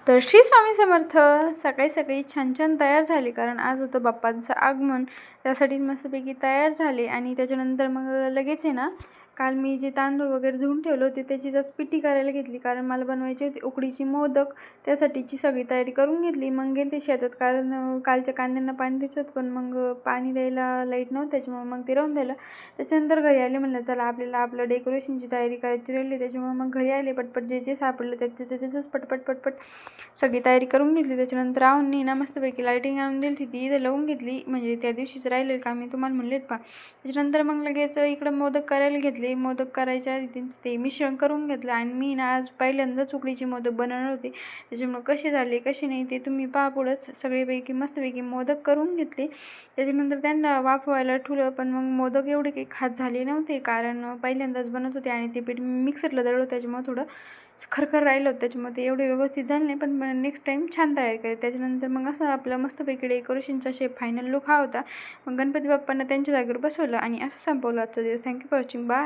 तर श्री स्वामी समर्थ. सकाळी सकाळी छान छान तयार झाली, कारण आज होतं बाप्पांचं आगमन. त्यासाठी मस्तपैकी तयार झाले आणि त्याच्यानंतर मग लगेच आहे ना, काल मी जे तांदूळ वगैरे धुवून ठेवलं होते त्याची जस्ट पिठी करायला घेतली, कारण मला बनवायची होती उकडीची मोदक. त्यासाठीची सगळी तयारी करून घेतली. मग गेले शेतात, कारण कालच्या कांद्यांना पाणी द्यायचं होतं, पण मग पाणी द्यायला लाईट नव्हतं, त्याच्यामुळे मग ते राहून द्यायला. त्याच्यानंतर घरी आले, म्हणलं चला आपल्याला आपलं डेकोरेशनची तयारी करायची राहिली. त्याच्यामुळे मग घरी आले, पटपट जे जे सापडलं त्याचंच पटपट पटपट सगळी तयारी करून घेतली. त्याच्यानंतर राहून ना मस्तपैकी लाईटिंग आणून दिली ती इथं लावून घेतली, म्हणजे त्या दिवशीच राहिलेलं का मी तुम्हाला म्हणलेत पा. त्याच्यानंतर मग लगेच इकडं मोदक करायला घेतले. मोदक करायच्या आधी ते मिश्रण करून घेतलं, आणि मी ना आज पहिल्यांदाच उकडीचे मोदक बनवणार होते. त्याच्यामुळे कसे झाले कसे नाही ते तुम्ही पहा पुढंच. सगळेपैकी मस्तपैकी मोदक करून घेतले. त्याच्यानंतर त्यांना वाफवायला ठेवलं, पण मग मोदक एवढे काही खास झाले नव्हते, कारण पहिल्यांदाच बनवत होते आणि ते पीठ मिक्सरला दळलं, त्याच्यामुळे थोडं खरखर राहिलं होतं. त्याच्यामुळे ते एवढे व्यवस्थित झाले नाही, पण नेक्स्ट टाईम छान तयारी करेल. त्याच्यानंतर मग असं आपलं मस्तपैकी डेकोरेशनचा शेप फायनल लुक हा होता. मग गणपती बाप्पांना त्यांच्या जागेवर बसवलं आणि असं संपवलं आजचा दिवस. Thank you for watching. बाय.